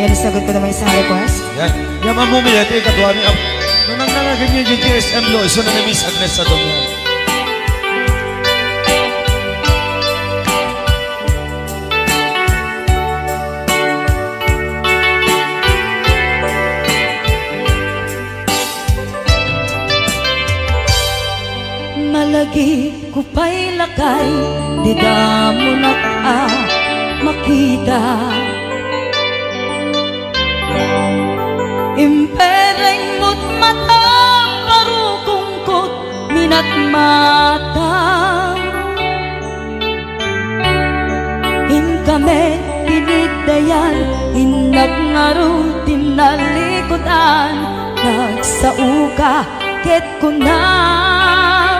Yan, sagot ko naman isang request. Yan. Yan mamumili. Ito yung katuwa niya. Nung nangangagan niya yung GSM lo, iso na Miss Agnes sa doon. Malagi ko pa'y lakay, di da mo na makita. Impereng mo't mata, parukungkot minat mata. Inkamet pinigdayan, inagnaro tinalikutan. Nagsauka ket kunam,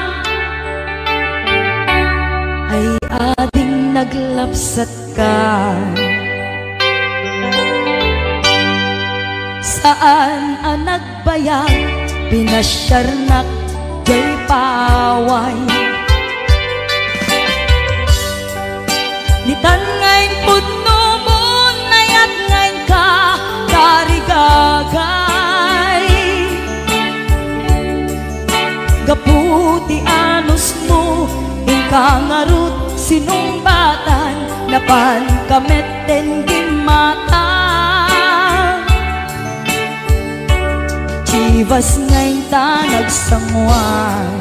ay ading naglapsat ka. Saan ang nagbayag, pinasyarnak jay paway. Nitan ngayon putno mo, nayat ngayon ka karigagay. Gaputi anos mo, ingkangarut sinumbatan, napan kameten gimata. Chivas ngayon ta nagsangwan,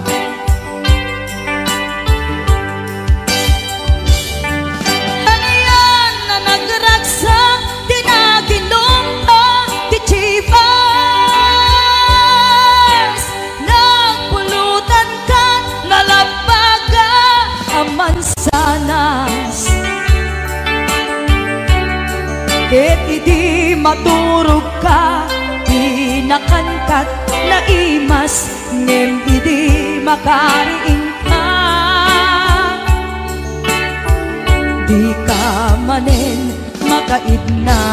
halayan na nagragsak, tinaginom ta ti Chivas. Nagpulutan ka, nalabaga aman sanas, ket idi maturog ka, nakankat na imas, ngem idi makariing ka. Di ka manen makaidna,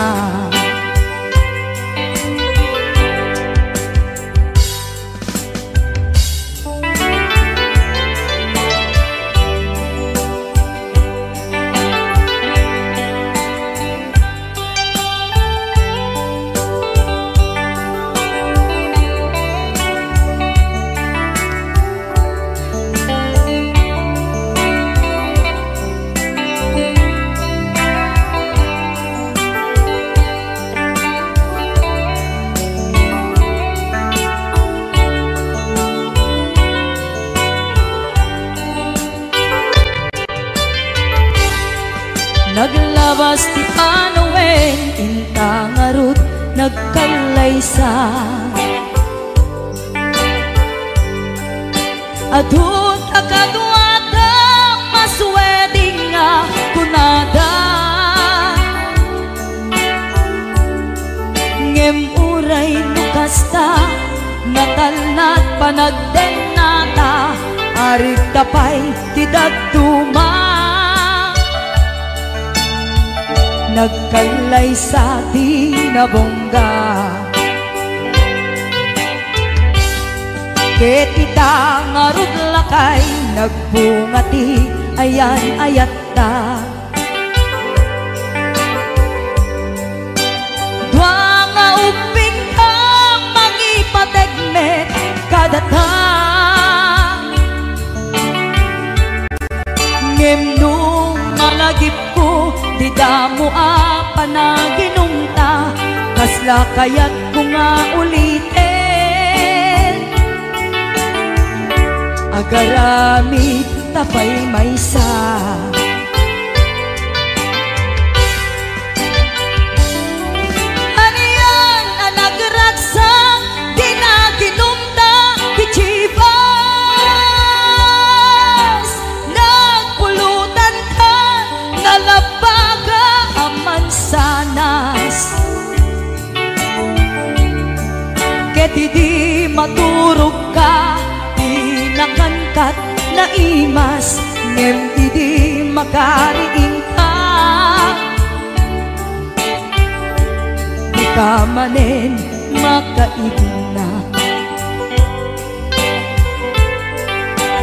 naglabas ti panawen, intangarut nagkalaysa. Adun akadwada masweding nga kunada, ngem uray nukasta, natalnat panagdenata, arit tapay ti dagduma. Nagkalay sa tinabongga, ket itangarud lakay, nagbungati ayan ayatta. Dua nga uping ka mangipategmet kadata, ngem nung malagip ko, di damo panaginumta, kasla kaya't ko nga ulitin. Agaramid tapay maysa, haniyan ang nagragsak, di naginumta ti Chivas. Nagpulutan ka, nalabaga aman sanas, ket idi maturog ka, inakankat na imas, ngem idi makariing ka. Di ka manen makaigna,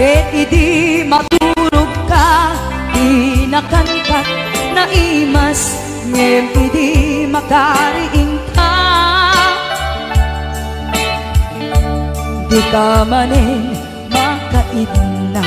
ket idi maturog ka, inakankat na imas, ngem idi makariing ka, di ka manin makaidna.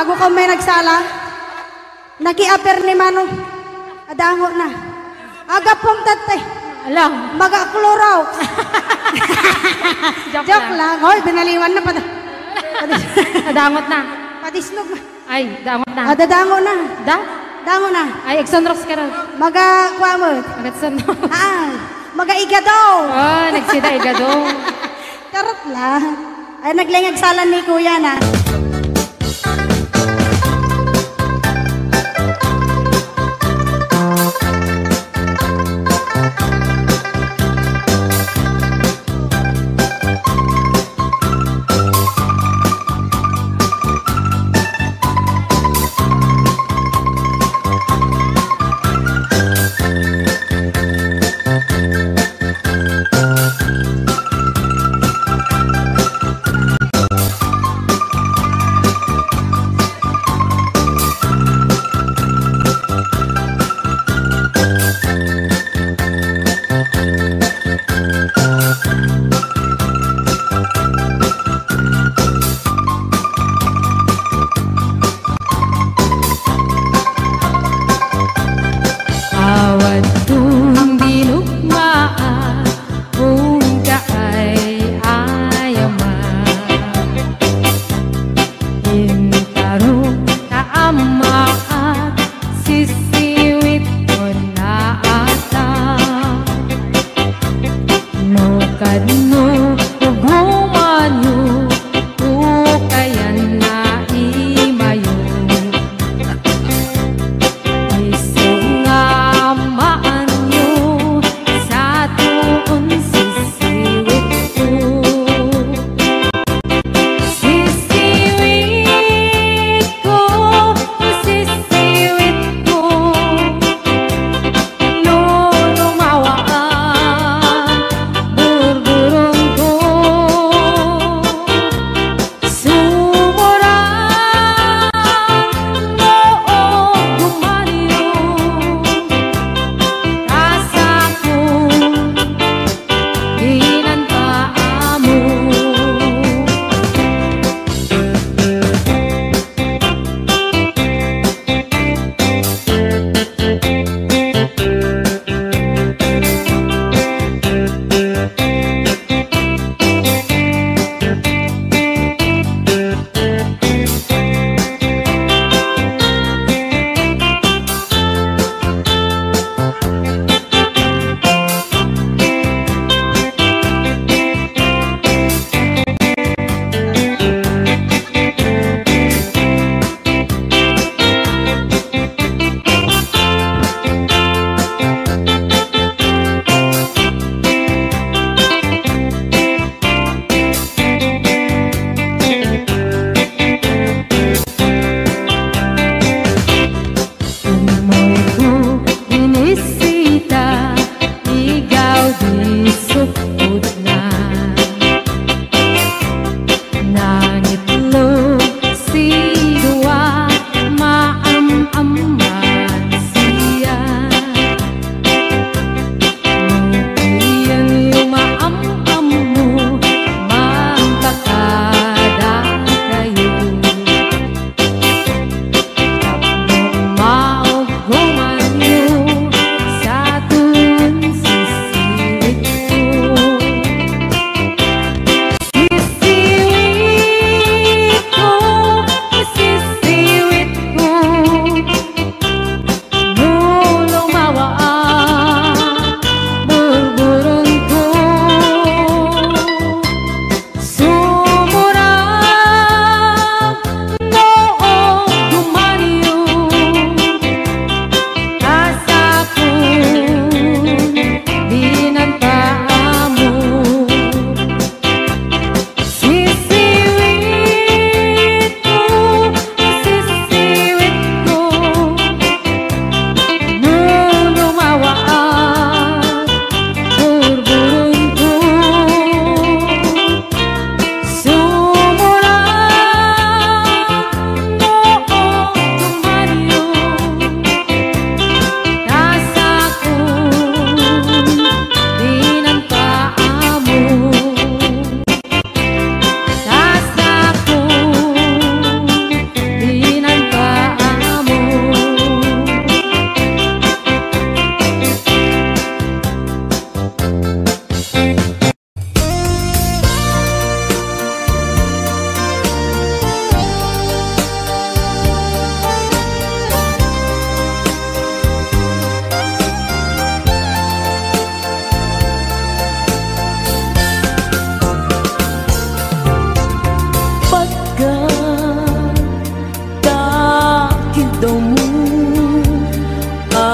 bago ka may nagsala. Naki-apper ni Manong. Adango na. Aga pong tatay. Alam. Maga-kluraw. Joke Joke lang. Hoy, binaliwan na pa. Dangot na. Padisnog na. Ay, dangot na. Dadango na. Da? Dango na. Ay, Exonrox ka rin. Maga-kwamot. Magatsunod. Maga-igado. Oh, nagsida igado. Charot lang. Ay, naglingag salan ni kuya na.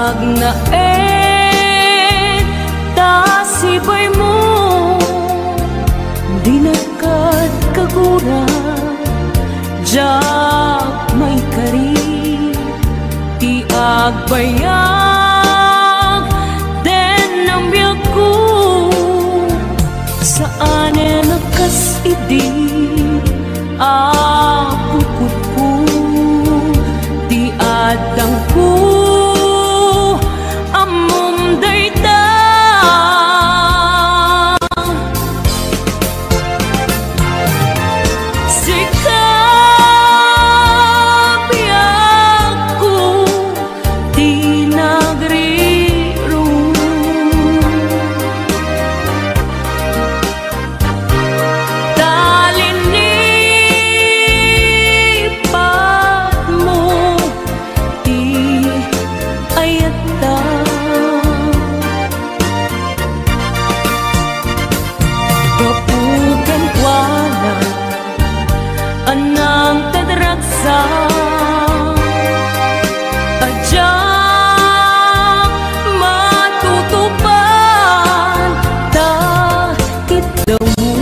agnaen tasibay mo di nakat kagura jak may kari ti agbayag den ang biyak ko saan nakas idi apukut ko di adang ko amom dayta sikap biyak ko di nagriru talinipat mo di ayata kapukan kuala anang tadragsa ajak matutupan takit daw mo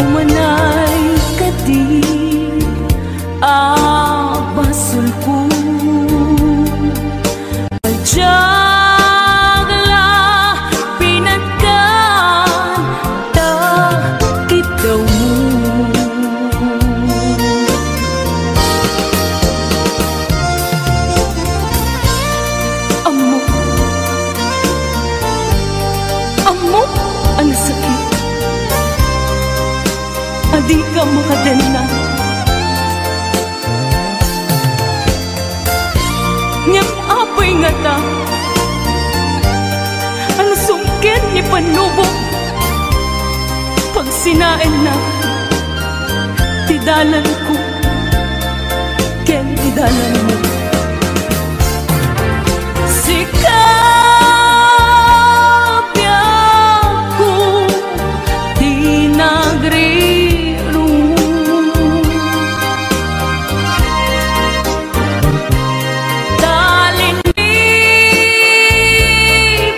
umanay kadi abasul ko ajagla pinagkan takit daw mo amo amo ang sakit adi ka makadena ngem apay nga ta ang sungkin ni panubo pag sinain na tidalan ko ken tidalan mo sikap biyak ko di nagriru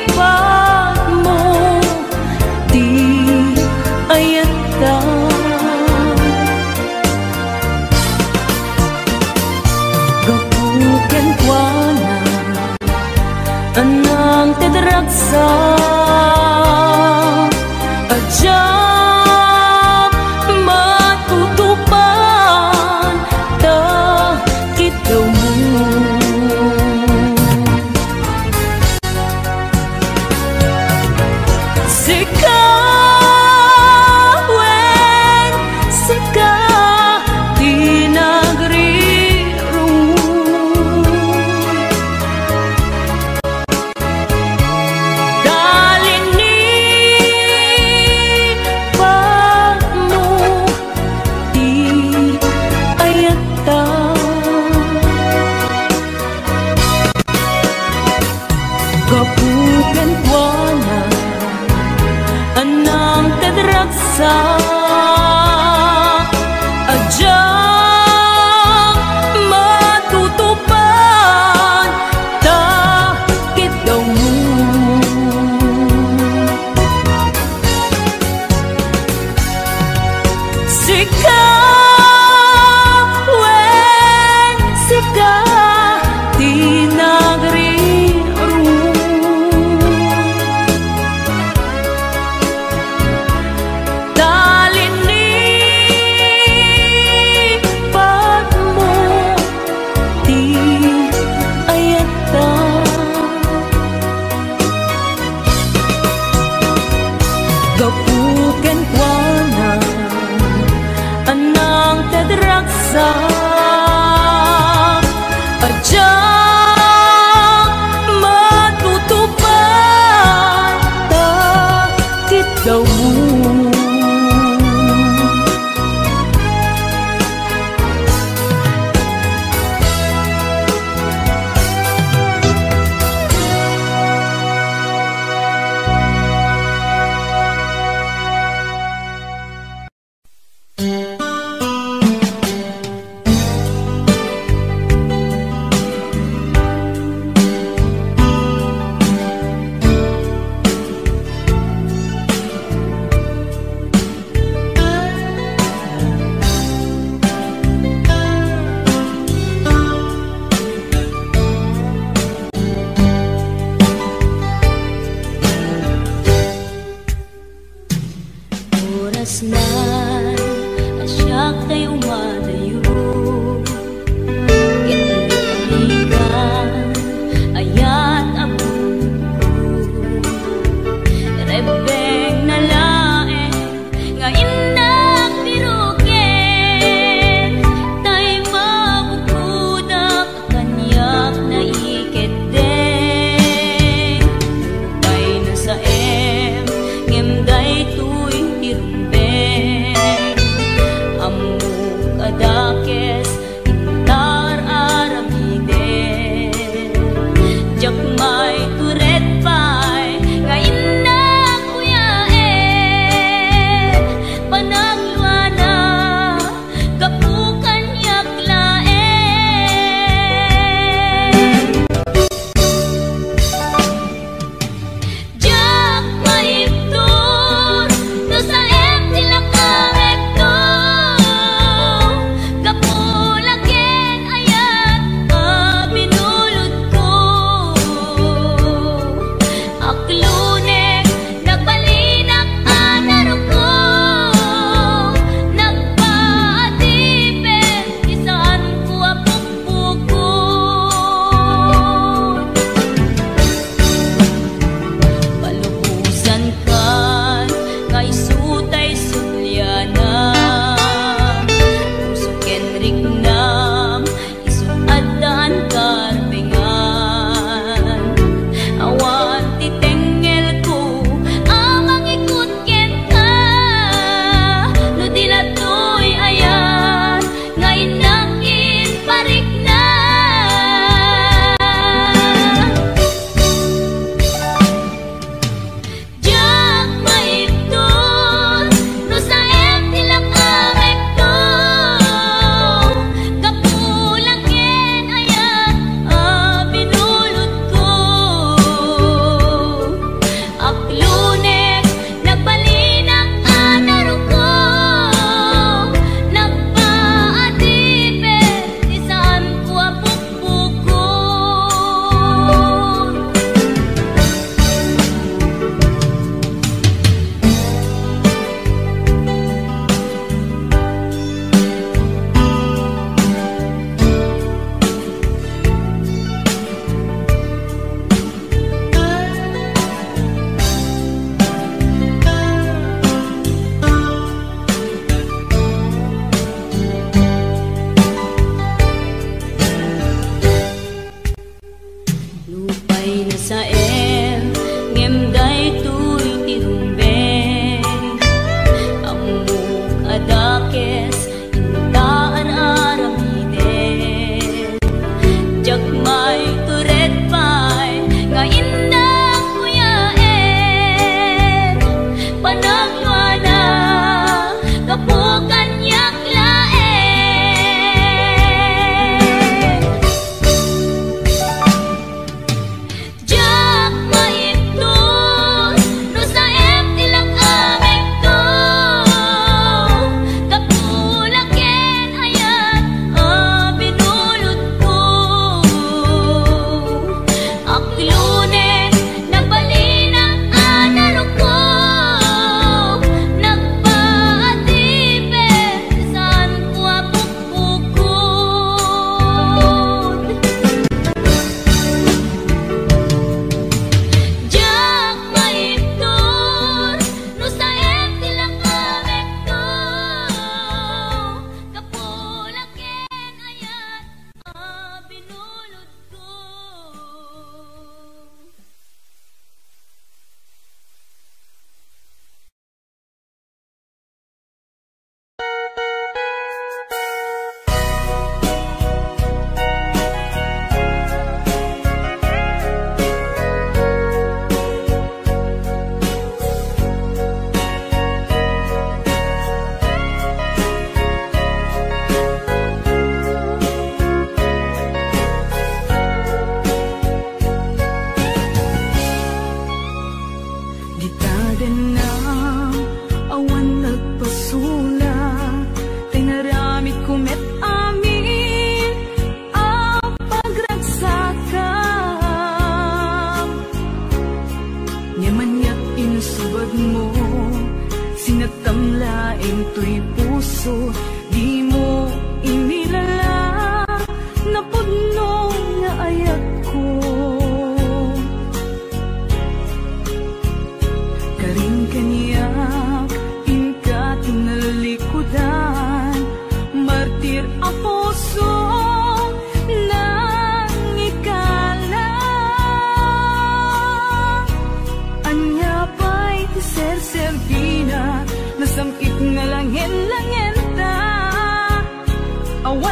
talinipat mo di ayata gapuken kuana anang tidragsa ajak matutupan takit daw mo sikawen sika di nagriru talinipat mo di ayata kapuken kuana anang tadragsa ajak matutupan takit daw mo sikawen sika di nagriru talinipat mo di ayata gapuken kuana anang tadragsa ajak matutupan takit daw mo adakes intar aramide jak may turet pay nga inna kuya panagluana kapukan yaklae jak maiptur no sa sila kamekto kapukan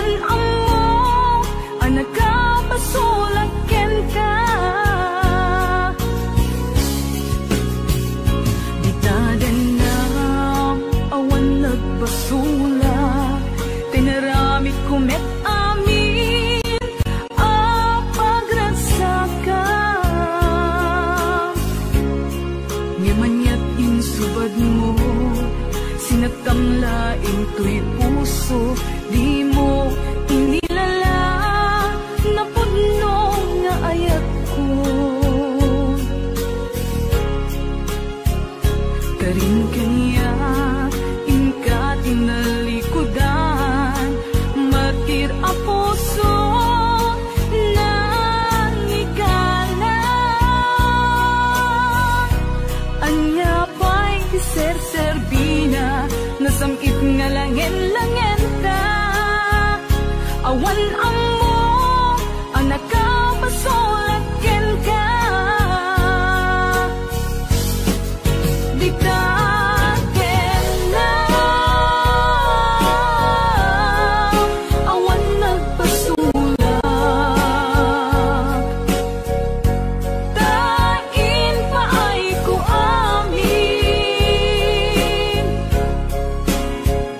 awan amo anak ka basulaken ka ditaden na awan nagbasula tinaramit kumet amin apagransaka ngimanyat insubad mo sinagtamlaing to'y puso di mo inilala na puno nga ayat ko karin kanya inka tinalikudan matir a puso nang ikala anya pa'y ser-serbina nasamit nga langen-langen ta awan amo anak ka basulaken ka ditaken na awan nagpasulak tain paay ko amin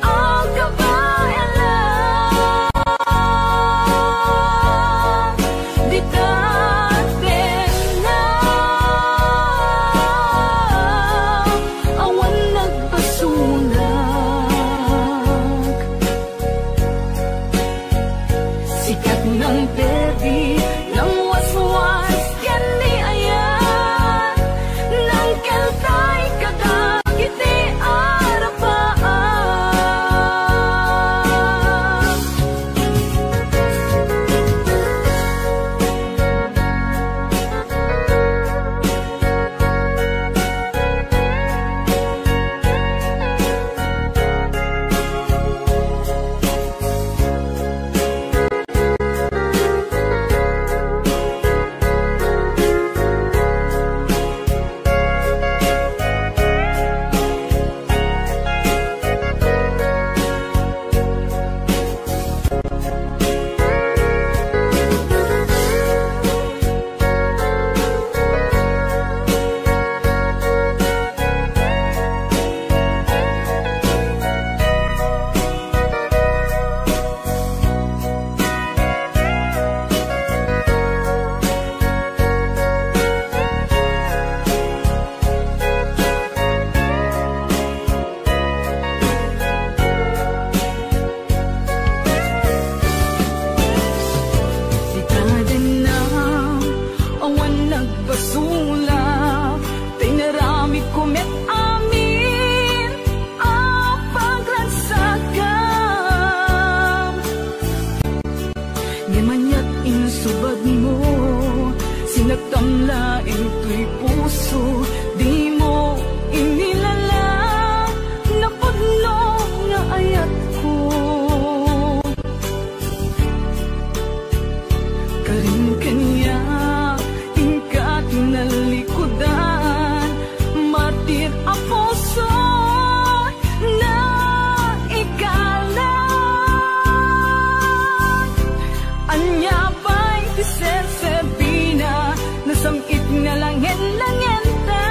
ang kabayalan ditaten na awan nagpasulak sikat ng perdi ng waswas yan ni ayan ng kaltay kadagiti arapaan ditaden na awan nagpasulak tinaramit kumet amin apagransakam ngimanyat insubad mo sinagtamlaing to'y puso di mo inilala na puno nga ayat ko karin kanya inka tinalikudan matir a puso na ikala anya pa'y ser-serbina nasamit nga langen-langen ta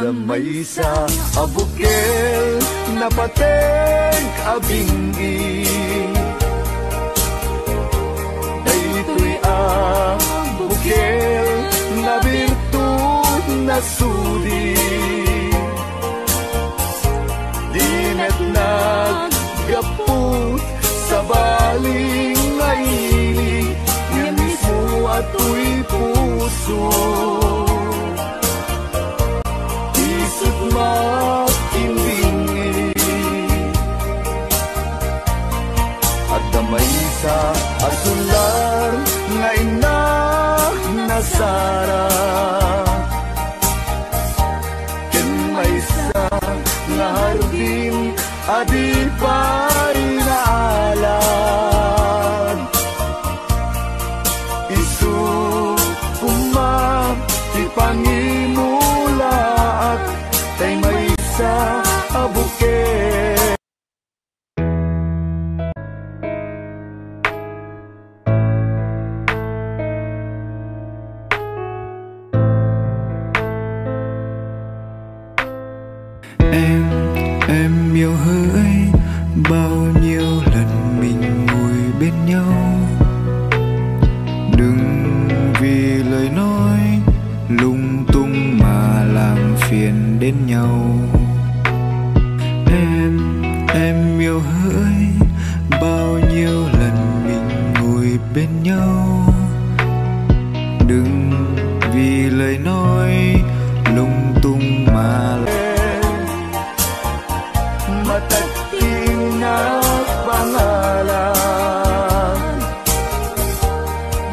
Adamay sa abukel napateng abingi daytoy abukel na birtud na sudi di met naggapot sa baling ngaili nga mismo ato'y puso isut makimbingi at damay sa asular nga ina nasara ken may sa nga hardin adi parinaalan isu kumam ti pangimulaat tay may sa abukel. Em yêu hỡi bao nhiêu lần mình ngồi bên nhau, đừng vì lời nói lung tung mà làm phiền đến nhau. Em yêu hỡi bao nhiêu lần mình ngồi bên nhau, đừng vì lời nói lung tung mà Matating na pangalan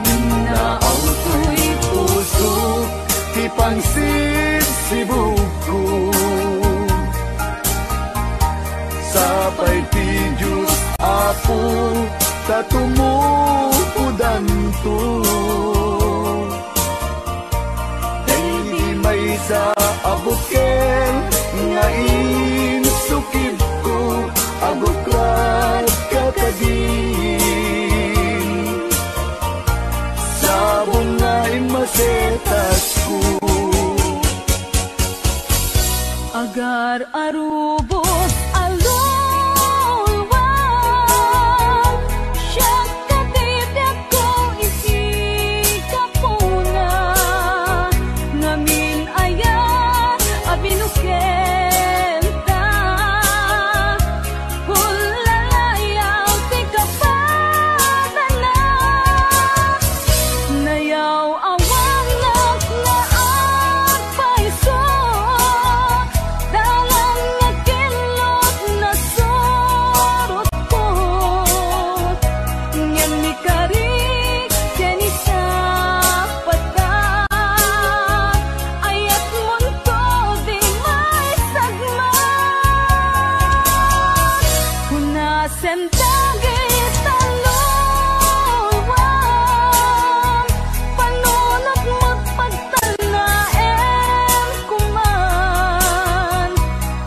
Ninaaw ko'y puso Ti pangsisibog ko Sapay ti Diyos Apo Tatumukudan to Hindi may sa abukel Ngayon sukib ko Abukrat kakadin Sabong nga'y masetas ko Agar arubos alulwang siya katibyak ko isikapuna ngamin ayan abinukenta hulalayaw ti kapadana nayaw awang na agpaiso dalang nagkilot na surot ko ngan mi karik kani sa pata ayat munto di may sagma hunasen dagit talawang panunot magpagtanaem kuman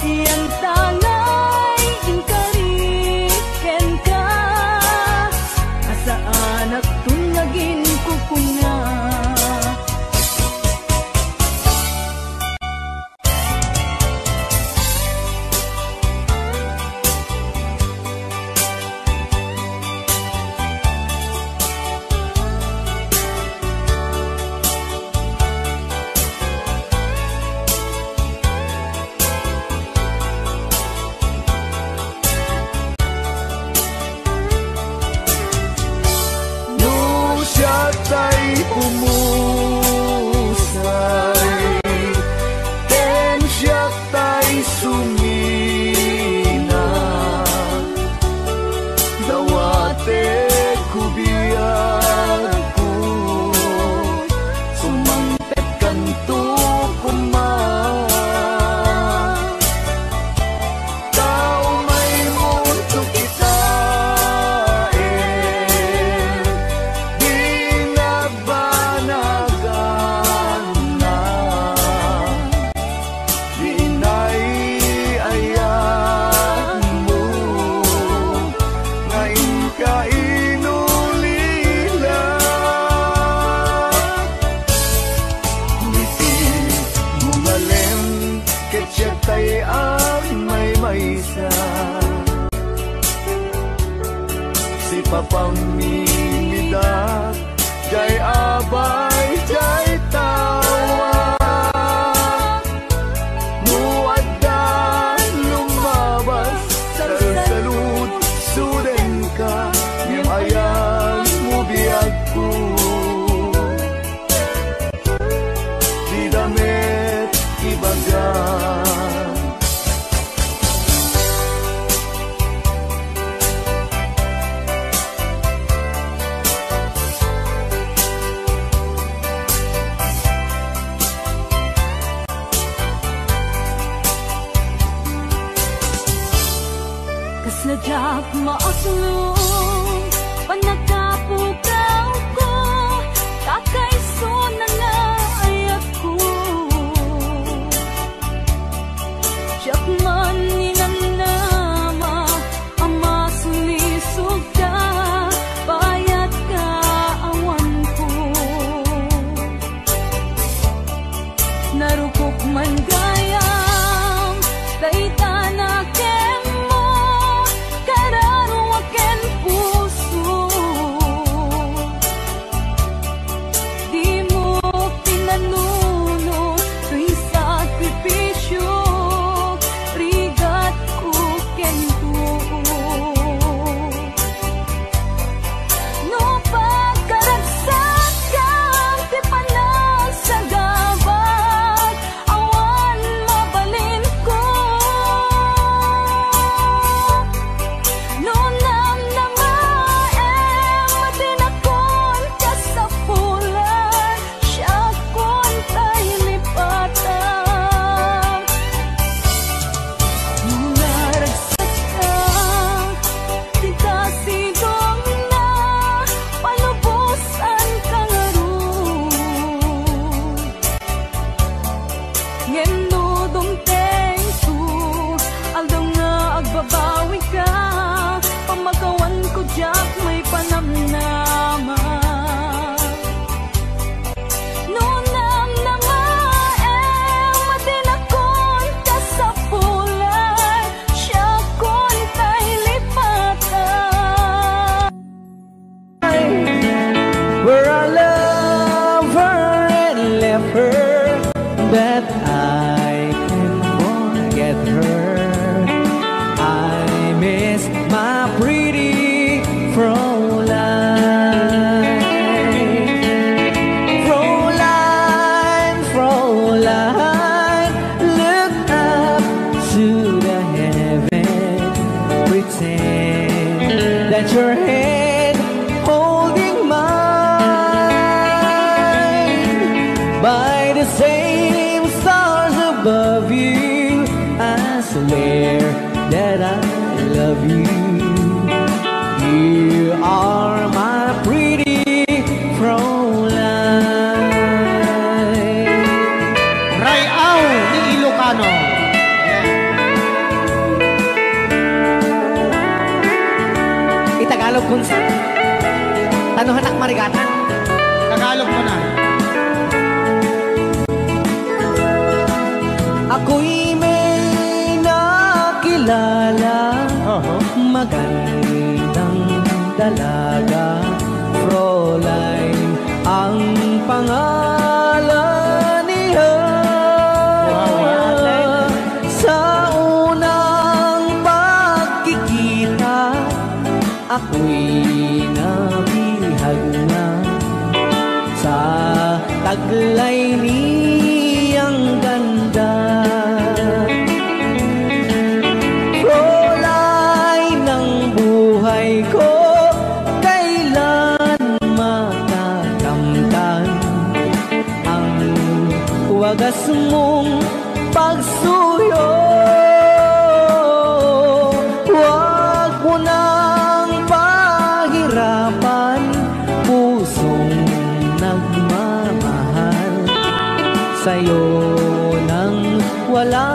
iyan tangay inkariken ka asaan at tunagin kukuna di papamimidak, jay abay, jay tawa. Muadda lumabas, salsalud, suden ka, ngem ayan mo biyag ko. Di damit ibagan. Kasladyak maasulong panagkapukaw ko, kakaiso na nga ayak ko. Siyak man ninanama, ama sulisog ka, bayat ka awan ko. Narukok man gayam, daita na that I can forget her. I miss my pretty Fräulein. Fräulein, Fräulein, look up to the heaven, pretend that your hand holding mine by the same stars above you. I swear that I love you. You are my pretty Fräulein. Rayaw ni Ilocano. Itagalog kung sa tanuhan ak marigatan. Tagalog mo na. Ako'y may nakilala, magandang dalaga, Fräulein ang pangalan niya. Sa unang pagkikita, ako'y nabihag na sa taglay niyang ganda. Fräulein ng buhay ko, kailan makakamtan ang wagas mong pagsuyo. Huwag mo nang pahirapan pusong nagmamahal sa'yo nang wala